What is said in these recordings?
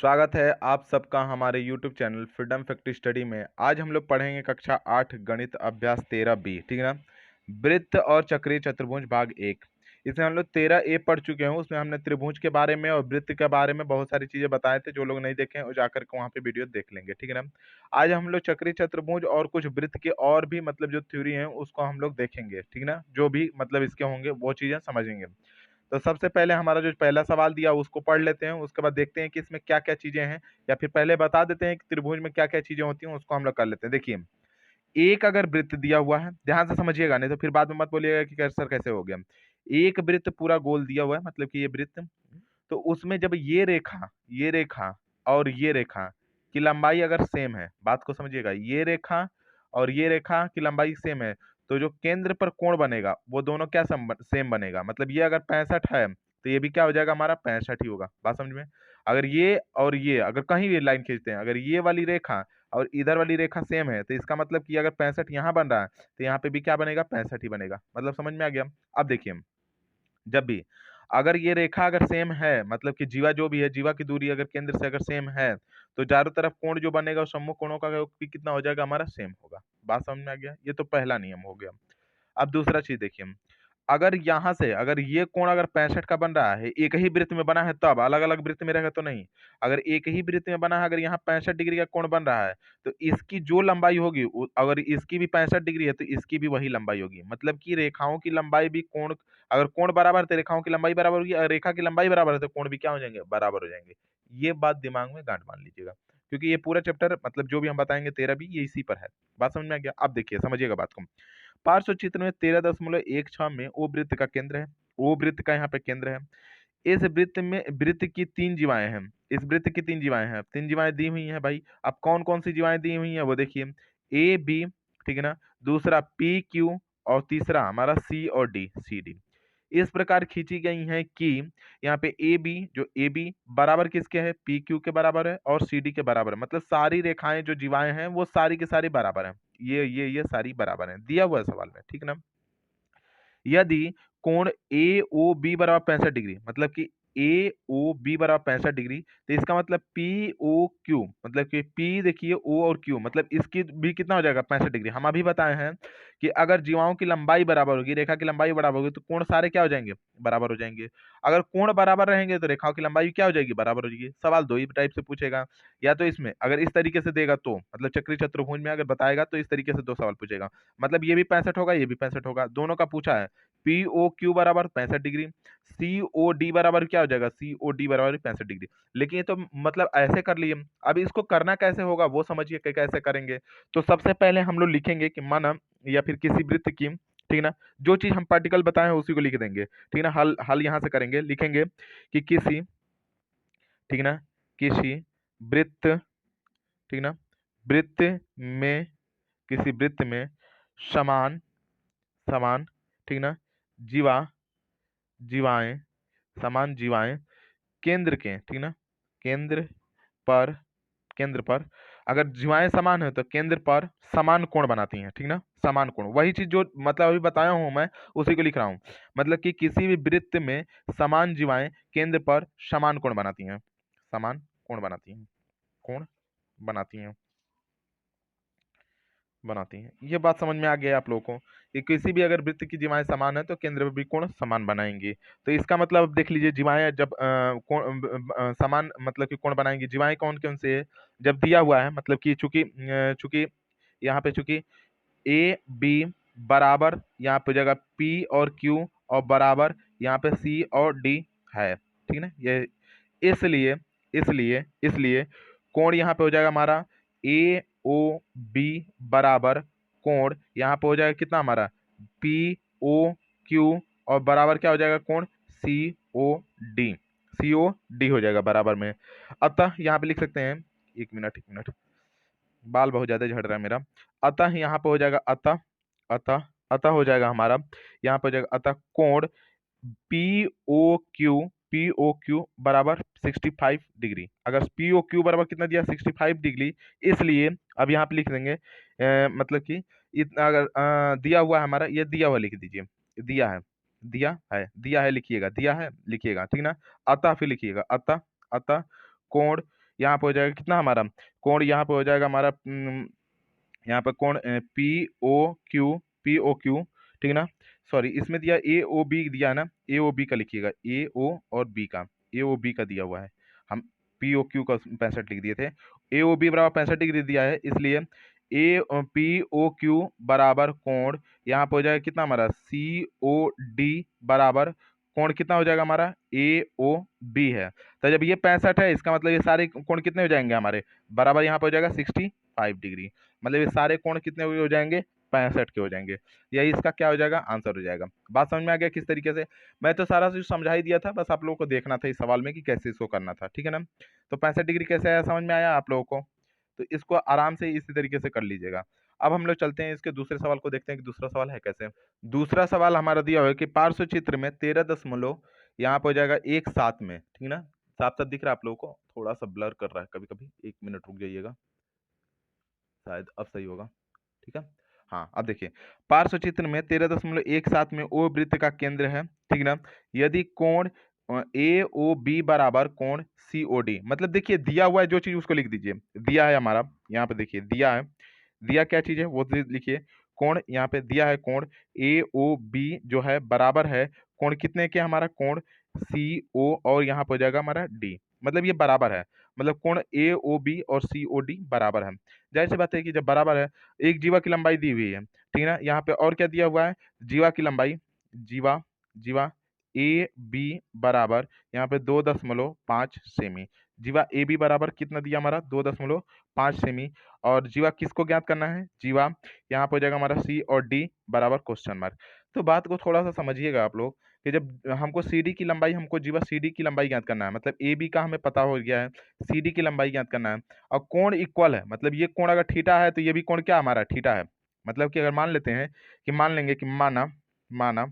स्वागत है आप सबका हमारे YouTube channel freedom fact study में। आज हम लोग पढ़ेंगे कक्षा 8 गणित अभ्यास 13B, ठीक है ना। वृत्त और चक्रीय चतुर्भुज भाग 1। इसमें हम लोग 13A पढ़ चुके हैं। उसमें हमने त्रिभुज के बारे में और वृत्त के बारे में बहुत सारी चीजें बताए थे। जो लोग नहीं देखे हैं वो जाकर के वहाँ पे वीडियो देख लेंगे, ठीक है ना। आज हम लोग चक्रीय चतुर्भुज और कुछ वृत्त के और भी मतलब जो थ्योरी है उसको हम लोग देखेंगे, ठीक है ना। जो भी मतलब इसके होंगे वो चीजें समझेंगे। तो सबसे पहले हमारा जो पहला सवाल दिया उसको पढ़ लेते हैं। उसके बाद देखते हैं कि इसमें क्या क्या चीजें हैं, या फिर पहले बता देते हैं कि त्रिभुज में क्या क्या चीजें होती हैं, उसको हम लोग कर लेते हैं। देखिए, एक अगर वृत्त दिया हुआ है, ध्यान से समझिएगा, नहीं तो फिर बाद में मत बोलिएगा कि सर कैसे हो गया। एक वृत्त पूरा गोल दिया हुआ है, मतलब कि ये वृत्त, तो उसमें जब ये रेखा और ये रेखा की लंबाई अगर सेम है, बात को समझिएगा, ये रेखा और ये रेखा की लंबाई सेम है, तो जो केंद्र पर कोण बनेगा वो दोनों क्या सेम बनेगा। मतलब ये अगर 65 है तो ये भी क्या हो जाएगा, हमारा 65 ही होगा। बात समझ में। अगर ये और ये अगर कहीं भी लाइन खींचते हैं, अगर ये वाली रेखा और इधर वाली रेखा सेम है, तो इसका मतलब कि अगर 65 यहाँ बन रहा है तो यहाँ पे भी क्या बनेगा, 65 ही बनेगा। मतलब समझ में आ गया। अब देखिए, जब भी अगर ये रेखा अगर सेम है, मतलब कि जीवा जो भी है, जीवा की दूरी अगर केंद्र से अगर सेम है, तो चारों तरफ कोण जो बनेगा वो सम्मुख कोणों का भी कितना हो जाएगा, हमारा सेम होगा। बात समझ में आ गया। ये तो पहला नियम हो गया। अब दूसरा चीज देखिए, अगर यहाँ से अगर ये कोण अगर 65 का बन रहा है, एक ही वृत्त में बना है, तब अलग अलग वृत्त में रहेगा तो नहीं। अगर एक ही वृत्त में बना है, अगर यहाँ 65 डिग्री का कोण बन रहा है, तो इसकी जो लंबाई होगी अगर इसकी भी 65 डिग्री है तो इसकी भी वही लंबाई होगी। मतलब कि रेखाओं की लंबाई भी कोण, अगर कोण बराबर है तो रेखाओं की लंबाई बराबर होगी, अगर रेखा की लंबाई बराबर है तो कोण भी क्या हो जाएंगे, बराबर हो जाएंगे। ये बात दिमाग में गांठ मान लीजिएगा, क्योंकि ये पूरा चैप्टर मतलब जो भी हम बताएंगे 13B ये इसी पर है। बात समझ में आ गया। अब देखिए, समझिएगा बात को। पार्श्व चित्र में 13.16 में ओ वृत्त का केंद्र है, ओ वृत्त का यहाँ पे केंद्र है। इस वृत्त में वृत्त की 3 जीवाएं हैं, इस वृत्त की 3 जीवाएं हैं, 3 जीवाएं दी हुई हैं भाई। अब कौन कौन सी जीवाएं दी हुई हैं वो देखिए, ए बी, ठीक है ना, दूसरा पी क्यू, और तीसरा हमारा सी और डी, सी डी। इस प्रकार खींची गई हैं कि यहाँ पे ए बी, जो ए बी बराबर किसके है, पी क्यू के बराबर है और सी डी के बराबर है। मतलब सारी रेखाएं जो जीवाएं हैं वो सारी की सारी बराबर हैं। ये सारी बराबर हैं, दिया हुआ है सवाल में, ठीक ना। यदि कोण ए ओ बी बराबर 65 डिग्री, मतलब कि ए ओ बी बराबर 65 डिग्री, तो इसका मतलब पी ओ क्यू, मतलब कि पी देखिए, ओ और क्यू, मतलब इसकी भी कितना हो जाएगा, 65 डिग्री। हम अभी बताए हैं कि अगर जीवाओं की लंबाई बराबर होगी, रेखा की लंबाई बराबर होगी, तो कोण सारे क्या हो जाएंगे, बराबर हो जाएंगे। अगर कोण बराबर रहेंगे तो रेखाओं की लंबाई भी क्या हो जाएगी, बराबर हो जाएगी। सवाल दो ही टाइप से पूछेगा, या तो इसमें अगर इस तरीके से देगा तो मतलब चक्रीय चतुर्भुज में अगर बताएगा तो इस तरीके से दो सवाल पूछेगा। मतलब ये भी 65 होगा, ये भी 65 होगा, दोनों का पूछा है। पी ओ क्यू बराबर 65 डिग्री, सी ओ डी बराबर क्या हो जाएगा, सी ओ डी बराबर 65 डिग्री। लेकिन ये तो मतलब ऐसे कर लिए। अब इसको करना कैसे होगा वो समझिए कि कैसे करेंगे। तो सबसे पहले हम लोग लिखेंगे कि माना या फिर किसी वृत्त की, ठीक ना, जो चीज हम पार्टिकल बताए हैं उसी को लिख देंगे, ठीक ना। हल हल यहाँ से करेंगे, लिखेंगे कि किसी, ठीक ना, किसी वृत्त, ठीक ना, वृत्त में, किसी वृत्त में समान समान, ठीक ना, जीवा जीवाएं, समान जीवाएं केंद्र के, ठीक ना, केंद्र पर, केंद्र पर अगर जीवाएं समान है तो केंद्र पर समान कोण बनाती हैं, ठीक ना। समान कोण, वही चीज जो मतलब अभी बताया हूं मैं, उसी को लिख रहा हूं। मतलब कि किसी भी वृत्त में समान जीवाएं केंद्र पर समान कोण बनाती हैं, समान कोण बनाती हैं, कोण बनाती हैं, बनाती हैं। ये बात समझ में आ गया आप लोगों को कि किसी भी अगर वृत्त की जीवाएं समान है तो केंद्र पर भी कोण समान बनाएंगे। तो इसका मतलब अब देख लीजिए, जीवाएं जब समान मतलब कि कोण बनाएंगी, जीवाएं कौन कौन से है, जब दिया हुआ है, मतलब कि चूंकि यहाँ पे चूंकि ए बी बराबर यहाँ पे जगह पी और क्यू, और बराबर यहाँ पे सी और डी है, ठीक ना। ये इसलिए इसलिए इसलिए कोण यहाँ पे हो जाएगा हमारा ए ओ बी बराबर कोण यहाँ पे हो जाएगा कितना हमारा, पी ओ क्यू, और बराबर क्या हो जाएगा, कोण सी ओ डी, सी ओ डी हो जाएगा बराबर में। अतः यहाँ पे लिख सकते हैं, एक मिनट, बाल बहुत ज्यादा झड़ रहा है मेरा। अतः यहाँ पे हो जाएगा, अतः अतः अतः हो जाएगा हमारा, यहाँ पे हो जाएगा अतः कोण P O Q, P O Q बराबर 65 डिग्री। अगर पी ओ क्यू बराबर कितना दिया, 65 डिग्री, इसलिए अब यहाँ पे लिख देंगे मतलब कि इतना अगर दिया हुआ है हमारा, ये दिया हुआ लिख दीजिए, दिया है, दिया है लिखिएगा, दिया है लिखिएगा, ठीक ना। अतः फिर लिखिएगा, अतः अतः कोण यहाँ पे हो जाएगा कितना हमारा कोण, यहाँ पे हो जाएगा हमारा यहाँ पे कोण पी ओ क्यू, ठीक है ना। सॉरी, इसमें दिया ए ओ बी दिया है ना, ए ओ बी का लिखिएगा, ए ओ और बी का, ए ओ बी का दिया हुआ है, हम पी ओ क्यू का 65 लिख दिए थे, ए ओ बी बराबर 65 डिग्री दिया है, इसलिए ए पी ओ क्यू बराबर कोण, यहाँ पे हो जाएगा कितना हमारा सी ओ डी बराबर कोण कितना हो जाएगा हमारा ए ओ बी है। तो जब ये 65 है, इसका मतलब ये सारे कोण कितने हो जाएंगे हमारे बराबर, यहाँ पे हो जाएगा 65 डिग्री, मतलब ये सारे कोण कितने हो जाएंगे 65 के हो जाएंगे। यही इसका क्या हो जाएगा आंसर हो जाएगा। बात समझ में आ गया किस तरीके से, मैं तो सारा चीज समझा ही दिया था, बस आप लोगों को देखना था इस सवाल में कि कैसे इसको करना था, ठीक है ना। तो 65 डिग्री कैसे आया, समझ में आया आप लोगों को, तो इसको आराम से इसी तरीके से कर लीजिएगा। अब हम लोग चलते हैं इसके दूसरे सवाल को, देखते हैं कि दूसरा सवाल है कैसे। दूसरा सवाल हमारा दिया हुआ है कि पार्श्व चित्र में 13 यहाँ पे हो जाएगा 1/7 में, ठीक है ना। साफ साफ दिख रहा है आप लोगों को, थोड़ा सा ब्लर कर रहा है कभी कभी, 1 मिनट रुक जाइएगा, शायद अब सही होगा, ठीक है। हाँ, अब देखिए, पार्श्व चित्र में 13.17 में ओ वृत्त का केंद्र है, ठीक है ना। यदि कोण ए ओ बी बराबर कोण सी ओ डी, मतलब देखिए दिया हुआ है जो चीज उसको लिख दीजिए, दिया है हमारा, यहाँ पे देखिए दिया है, दिया क्या चीज है वो लिखिए, कोण यहाँ पे दिया है, कोण ए ओ बी जो है बराबर है कोण कितने के, हमारा कोण सी ओ और यहाँ पे हो जाएगा हमारा डी, मतलब ये बराबर है, मतलब कोण ए ओ बी और सी ओ डी बराबर है। जाहिर सी बात है कि जब बराबर है, एक जीवा की लंबाई दी हुई है, ठीक है ना। यहाँ पे और क्या दिया हुआ है, जीवा की लंबाई, जीवा जीवा ए बी बराबर यहाँ पे 2.5 सेमी, जीवा ए बी बराबर कितना दिया हमारा 2.5 सेमी, और जीवा किसको ज्ञात करना है, जीवा यहाँ पे हो जाएगा हमारा सी और डी बराबर क्वेश्चन मार्क। तो बात को थोड़ा सा समझिएगा आप लोग कि जब हमको सी डी की लंबाई, हमको जीवा सी डी की लंबाई ज्ञात करना है, मतलब ए बी का हमें पता हो गया है, सी डी की लंबाई ज्ञात करना है, और कोण इक्वल है, मतलब ये कोण अगर थीटा है तो ये भी कोण क्या हमारा थीटा है, मतलब कि अगर मान लेते हैं कि मान लेंगे कि माना माना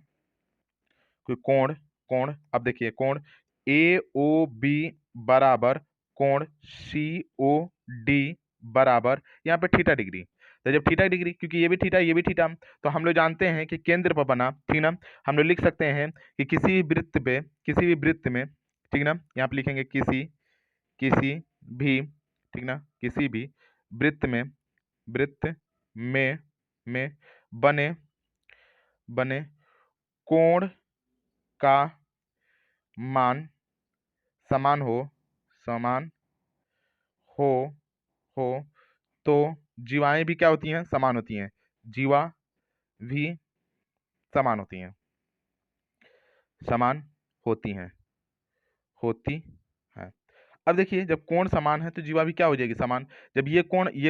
कोई कोण कोण अब देखिए कोण ए ओ बी बराबर कोण सी ओ डी बराबर यहाँ पे थीटा डिग्री, तो जब थीटा डिग्री, क्योंकि ये भी थीटा, तो हम लोग जानते हैं कि केंद्र पर बना, ठीक ना, हम लोग लिख सकते हैं कि किसी भी वृत्त पे, किसी भी वृत्त में, ठीक ना, यहाँ पे लिखेंगे किसी किसी भी, ठीक ना, किसी भी वृत्त में, वृत्त में बने बने कोण का मान समान समान हो हो तो जीवाएं भी क्या होती हैं, समान होती हैं, जीवा भी समान होती हैं, समान होती हैं होती हैं। अब देखिए, जब कोण समान है तो जीवा भी क्या हो जाएगी, समान। जब ये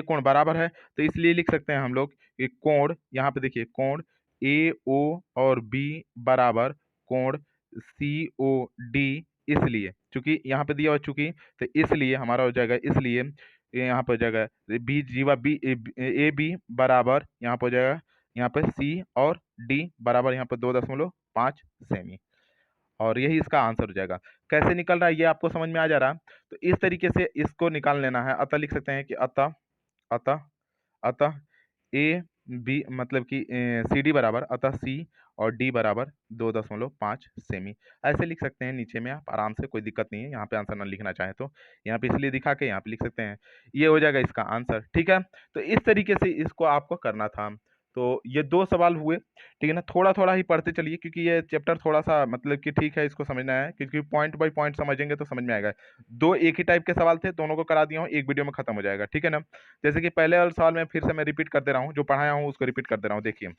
कोण बराबर है तो इसलिए लिख सकते हैं हम लोग कि कोण, यहाँ पे देखिए कोण ए ओ और बी बराबर कोण सी ओ डी, इसलिए चूंकि यहाँ पे दिया हुआ चूंकि, तो इसलिए हमारा हो जाएगा, इसलिए ये यहाँ पे हो जाएगा बी जीवा बी ए बी बराबर यहाँ पे हो जाएगा, यहाँ पे सी और डी बराबर यहाँ पे 2.5 सेमी, और यही इसका आंसर हो जाएगा। कैसे निकल रहा है ये आपको समझ में आ जा रहा है, तो इस तरीके से इसको निकाल लेना है। अतः लिख सकते हैं कि अतः अतः अतः ए बी मतलब कि सी डी बराबर, अतः सी और डी बराबर 2.5 सेमी, ऐसे लिख सकते हैं। नीचे में आप आराम से, कोई दिक्कत नहीं है, यहाँ पे आंसर ना लिखना चाहे तो यहाँ पे इसलिए दिखा के यहाँ पे लिख सकते हैं, ये हो जाएगा इसका आंसर, ठीक है। तो इस तरीके से इसको आपको करना था। तो ये 2 सवाल हुए, ठीक है ना। थोड़ा थोड़ा ही पढ़ते चलिए, क्योंकि ये चैप्टर थोड़ा सा मतलब कि ठीक है, इसको समझना है, क्योंकि पॉइंट बाय पॉइंट समझेंगे तो समझ में आएगा। 2 एक ही टाइप के सवाल थे, दोनों को करा दिया हूँ, एक वीडियो में खत्म हो जाएगा, ठीक है ना। जैसे कि पहले वाला सवाल में फिर से मैं रिपीट कर दे रहा हूँ, जो पढ़ाया हूँ उसको रिपीट कर दे रहा हूँ। देखिए,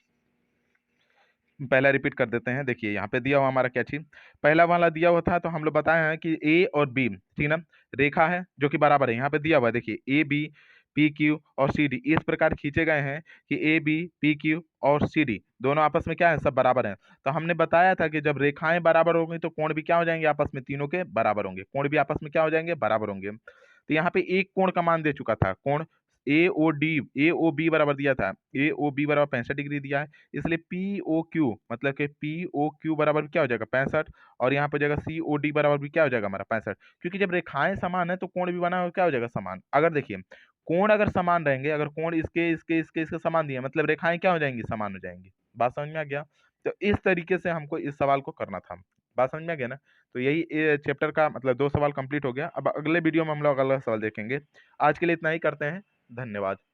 पहला रिपीट कर देते हैं। देखिए, यहाँ पे दिया हुआ हमारा क्या चीज, पहला वाला दिया हुआ था, तो हम लोग बताए हैं कि ए और बी, ठीक ना, रेखा है जो कि बराबर है। यहाँ पे दिया हुआ है, देखिए ए बी पी क्यू और सी डी इस प्रकार खींचे गए हैं कि ए बी पी क्यू और सी डी दोनों आपस में क्या है, सब बराबर हैं। तो हमने बताया था कि जब रेखाएं बराबर होंगी तो कोण भी क्या हो जाएंगे, आपस में तीनों के बराबर होंगे, कोण भी आपस में क्या हो जाएंगे, बराबर होंगे। तो यहाँ पे एक कोण का मान दे चुका था, कोण ए ओ बी बराबर दिया था, ए ओ बी बराबर 65 डिग्री दिया है, इसलिए पी ओ क्यू मतलब कि पी ओ क्यू बराबर क्या हो जाएगा 65, और यहाँ पे हो जाएगा सी ओ डी बराबर भी क्या हो जाएगा हमारा 65, क्योंकि जब रेखाएं समान है तो कोण भी बना हुआ क्या हो जाएगा, समान। अगर देखिए कोण अगर समान रहेंगे, अगर कोण इसके समान दिए, मतलब रेखाएं क्या हो जाएंगी, समान हो जाएंगी। बात समझ में आ गया। तो इस तरीके से हमको इस सवाल को करना था। बात समझ में आ गया ना? तो यही चैप्टर का मतलब 2 सवाल कंप्लीट हो गया। अब अगले वीडियो में हम लोग अगला सवाल देखेंगे। आज के लिए इतना ही करते हैं। धन्यवाद।